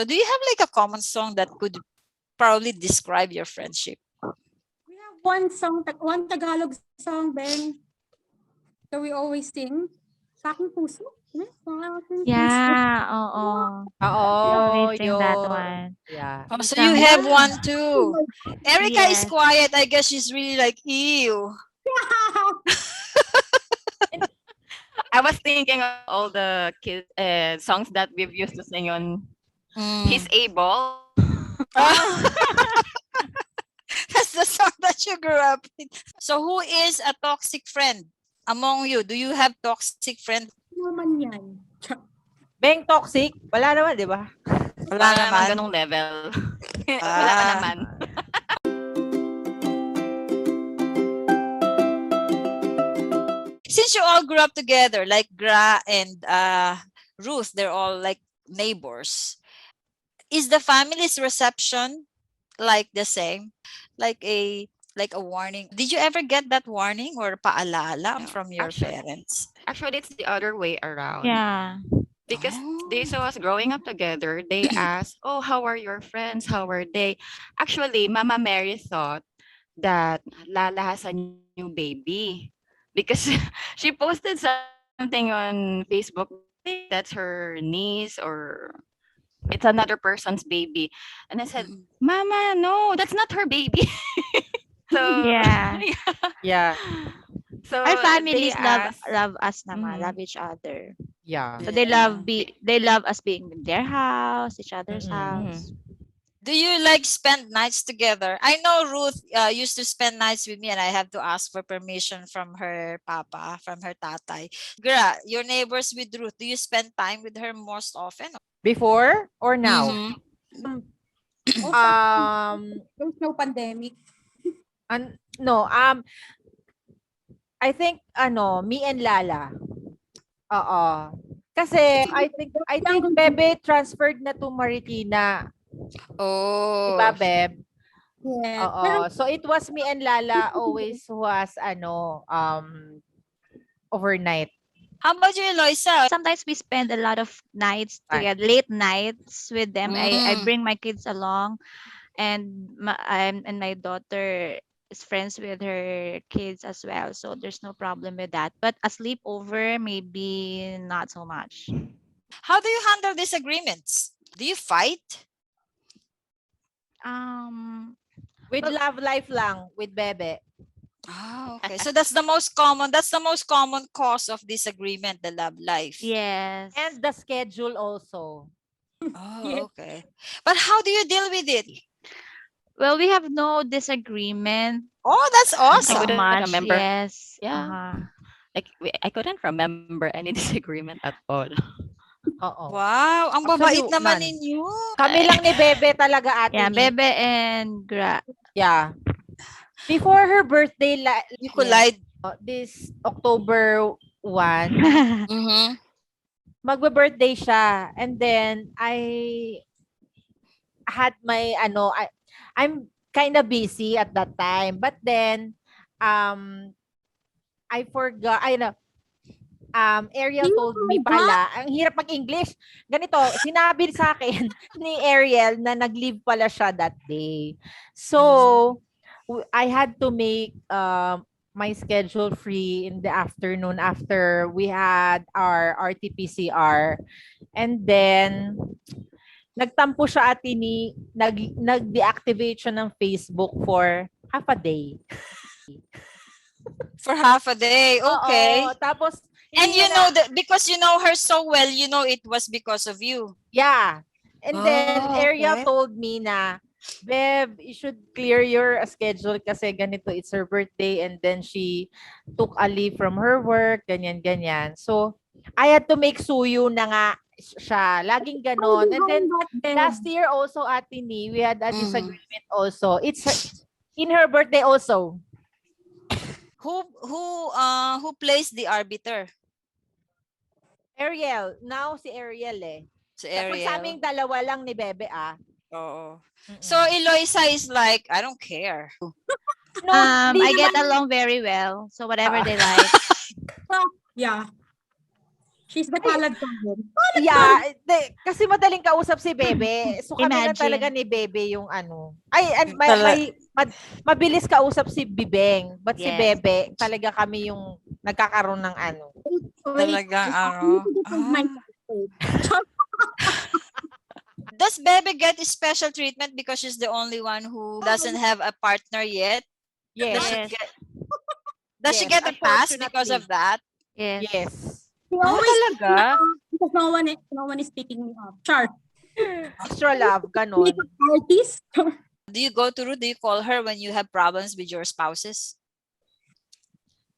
do you have like a common song that could probably describe your friendship? We have one song, one Tagalog song, Ben, that we always sing. Sa aking puso. Sa aking puso. Yeah, oo. Oo, We sing that yun. one. Yeah. Oh, so you have one too. Erica is Yes. quiet. I guess she's really like, ew. I was thinking of all the kids songs that we've used to sing on He's Able. That's the song that you grew up with. So who is a toxic friend among you? Do you have toxic friends? Naman yan. Beng toxic? Wala naman, di ba? Wala naman. Ganong level. Wala pa naman. Since you all grew up together, like Gra and Ruth, they're all like neighbors. Is the family's reception like the same? Like a warning? Did you ever get that warning or paalala from your parents? Actually, it's the other way around. Yeah. Because they saw us growing up together, they asked, "Oh, how are your friends? How are they?" Actually, Mama Mary thought that Lala has a new baby because she posted something on Facebook. I think that's her niece or it's another person's baby. And I said, "Mama, no, that's not her baby." So Yeah. Yeah. So Our families they love asked- us naman, love each other. Yeah. So they love us being in their house, each other's house. Do you like spend nights together? I know Ruth used to spend nights with me and I have to ask for permission from her papa, from her tatay. Gra, your neighbors with Ruth, do you spend time with her most often? Before or now? There's no pandemic. No, I think me and Lala. Oo. Kasi I think Bebe transferred na to Marikina. Oh. Diba, Beb? Yeah. Oo. So it was me and Lala always was overnight. How about you, Eloisa? Sometimes we spend a lot of nights together, late nights with them. I bring my kids along, and my daughter is friends with her kids as well, so there's no problem with that. But a sleepover, maybe not so much. How do you handle disagreements? Do you fight? With love life lang, with Bebe. Oh, okay. So that's the most common cause of disagreement, the love life. Yes. And the schedule also. Oh, okay. But how do you deal with it? Well, we have no disagreement. Oh, that's I awesome. couldn't Much, remember. yes. Yeah. Like I couldn't remember any disagreement at all. Oo. Wow, ang Actually, babait naman none. ninyo. Kami lang ni Bebe talaga, ate. Yeah, Bebe and Gra. Yeah. Before her birthday, You collide. this October 1, magbe-birthday siya. And then, I had my, I'm kind of busy at that time. But then, I forgot, Ariel told me pala, ang hirap mag-English. Ganito, sinabi sa akin ni Ariel na nag-leave pala siya that day. So, I had to make my schedule free in the afternoon after we had our RT-PCR. And then, nagtampo siya ate ni, nag-deactivate siya ng Facebook for half a day. For half a day, okay. Oo, tapos, and you know that because you know her so well, you know it was because of you. Yeah. And then Ariel okay. told me na, Bev, you should clear your schedule kasi ganito, it's her birthday, and then she took a leave from her work, ganyan. So, I had to make suyo na nga siya. Laging ganon. And then, last year also, ate ni, we had a disagreement also. It's in her birthday also. Who plays the arbiter? Ariel. Now, si Ariel eh. Si Ariel. Tapos sa aming dalawa lang ni Bebe Oo. So, Eloisa is like, I don't care. No, I get along very well. So whatever they like. Yeah. She's the Ay, kalad cousin. yeah, kasi madaling kausap si Bebe. So kami lang talaga Imagine. ni Bebe yung ano. Ay, and Tala- mabilis kausap si Bibeng. But si Yes. Bebe, talaga kami yung nagkakaroon ng ano. Wait, Talagang I need ano. to defend myself. Wait. Does Bebe get special treatment because she's the only one who doesn't have a partner yet? Does Yes, she Yes. get does she yes, get a pass because of unfortunately. that? Yes. Yes. She Ah, always pick me talaga? up because no one is picking me up. Char. Extra love, ganon. Makeup artist. Do you go to Ruth? Do you call her when you have problems with your spouses?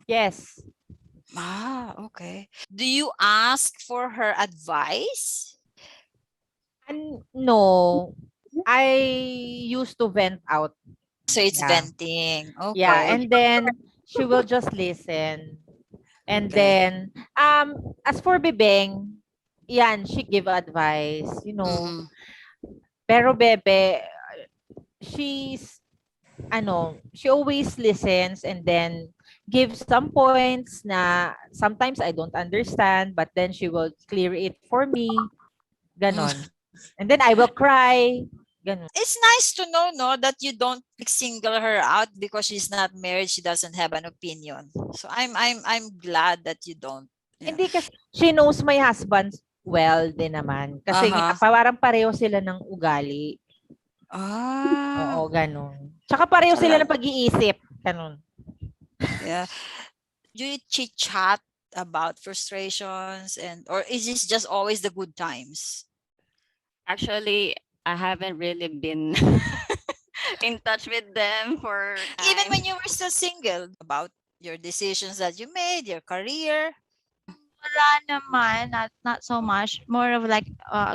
Yes. Ah, okay. Do you ask for her advice? And no, I used to vent out. So it's Yeah. venting. Yeah, Okay. and then she will just listen. And Okay. then as for Bibeng, yan, she give advice, you know. Mm-hmm. Pero Bebe, she's she always listens and then gives some points na sometimes I don't understand, but then she will clear it for me. Ganon. And then I will cry. Ganon. It's nice to know, no, that you don't single her out because she's not married. She doesn't have an opinion. So I'm glad that you don't. Yeah. Hindi kasi she knows my husband well din naman. Kasi nga, Uh-huh. parang pareho sila ng ugali. Ah, Oo, ganun. Tsaka pareho sila ng talaga. pag-iisip. Ganun. Yeah. Do you chit chat about frustrations or is this just always the good times? Actually, I haven't really been in touch with them for Even time. when you were still single, about your decisions that you made, your career. Wala naman, not so much. More of like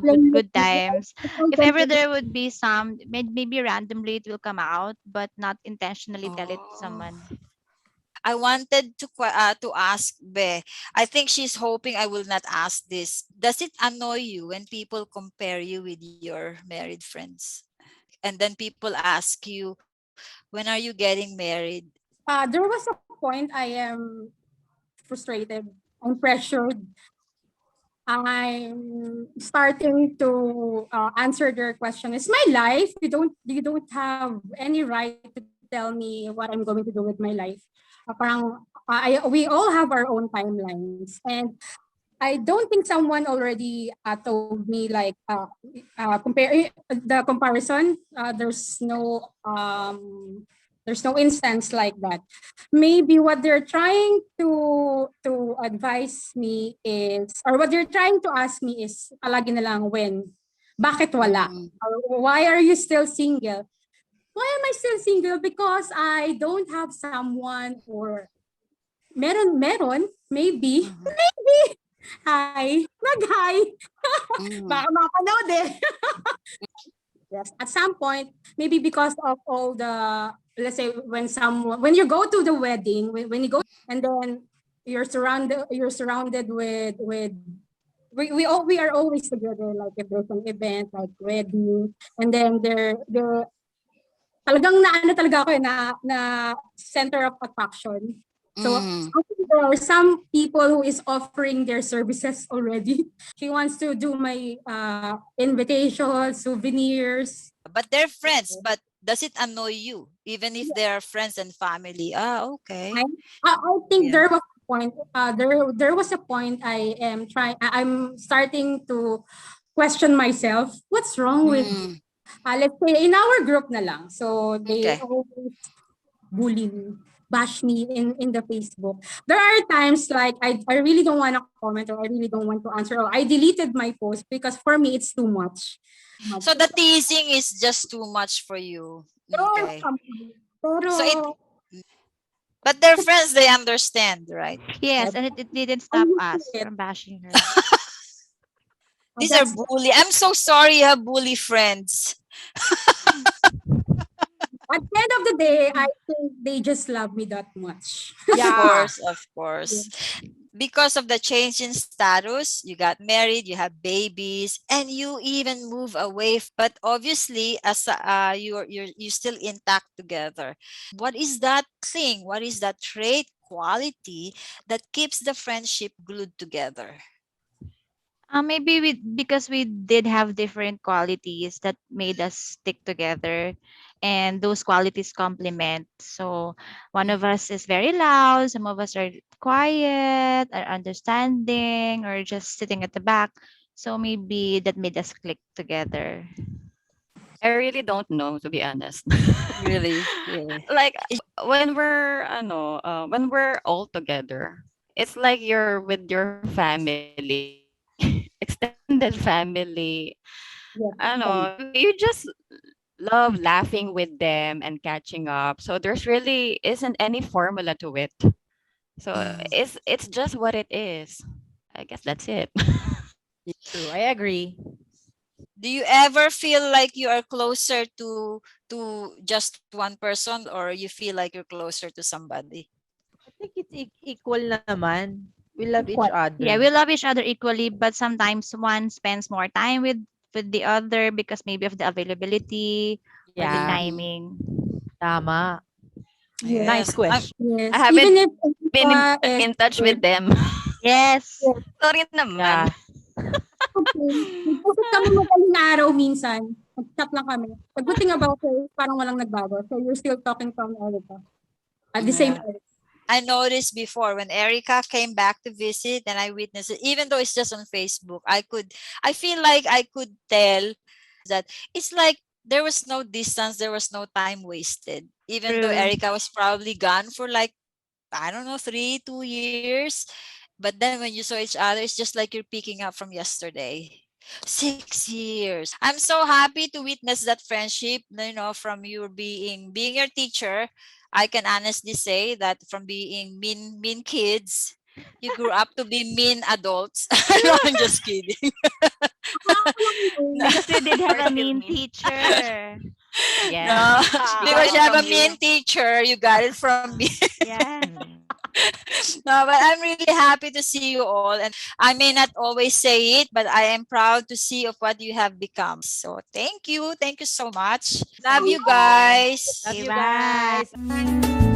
Plain good with times. If ever me. there would be some, maybe randomly it will come out, but not intentionally tell it to Oh. someone. I wanted to ask Be. I think she's hoping I will not ask this. Does it annoy you when people compare you with your married friends? And then people ask you, when are you getting married? There was a point I am frustrated. I'm pressured. I'm starting to answer their question. It's my life. You don't have any right to tell me what I'm going to do with my life. We all have our own timelines, and I don't think someone already told me like compare the comparison. There's no instance like that. Maybe what they're trying to advise me is, or what they're trying to ask me is, palagi na lang when, bakit wala? Mm, Or why are you still single? Why am I still single? Because I don't have someone, or meron, maybe, mhm, hi, nag-hi. mhm, Baka mapanood eh. Yes, at some point, maybe because of all the, let's say, when you go to the wedding, when you go, and then you're surrounded with we are always together, like if there's an event like wedding, and then there talagang naano talaga ako eh, na center of attraction. So mhm. there are some people who is offering their services already. She wants to do my invitations, souvenirs. But they're friends. But does it annoy you, even if they are friends and family? Ah, I, okay. I think Yeah. there was a point. There was a point I'm starting to question myself. What's wrong with? Mm, Let's say in our group na lang. So they okay. always bully me, bash me in the Facebook. There are times like I really don't want to comment, or I really don't want to answer, or I deleted my post because for me it's too much. So the teasing is just too much for you. Pero, Okay. So it, pero but they're friends, they understand, right? Yes, and it didn't I'm stop used to us it. from bashing her. These are That's bully. I'm so sorry you have bully friends. at the end of the day, I think they just love me that much. Of Yeah. course, of course. Because of the change in status, you got married, you have babies, and you even move away. But obviously, as you're still intact together. What is that thing? What is that trait, quality that keeps the friendship glued together? Maybe because we did have different qualities that made us stick together, and those qualities complement. So one of us is very loud, some of us are quiet, are understanding, or just sitting at the back. So maybe that made us click together. I really don't know, to be honest. Really? Really? Like when we're all together, it's like you're with your family, extended family. I Yes. don't know, you just love laughing with them and catching up. So there's really isn't any formula to it. So it's just what it is. I guess that's it. True. I agree. Do you ever feel like you are closer to just one person, or you feel like you're closer to somebody? I think it's equal naman. We love each Equal. Yeah, other. we love each other equally, but sometimes one spends more time with the other because maybe of the availability or the Yeah, timing. tama. Yes. Nice Yes. question. I Yes. haven't Even if been Eva is in touch with them. Yes. yes, Sorry naman. Yeah. okay. Nag-usap kami madaling araw minsan. Nag-chat lang kami. The good thing about her is parang walang nagbago. So you're still talking from Erica. At the same Yeah. area. I noticed before when Erica came back to visit and I witnessed it, even though it's just on Facebook, I feel like I could tell that it's like there was no distance, there was no time wasted. Even though True. Erica was probably gone for like, I don't know, 2 years. But then when you saw each other, it's just like you're picking up from yesterday. 6 years. I'm so happy to witness that friendship, from you being your teacher. I can honestly say that from being mean kids, you grew up to be mean adults. No, I'm just kidding. Ako lang yun. No, Because we did have We're a still mean mean. teacher. no, Yeah. We got because it you have from a you. mean teacher, you got it from me. Yeah. No, but I'm really happy to see you all. And I may not always say it, but I am proud to see of what you have become. So thank you. Thank you so much. Love Thank you you. guys. Love Okay, you guys. bye.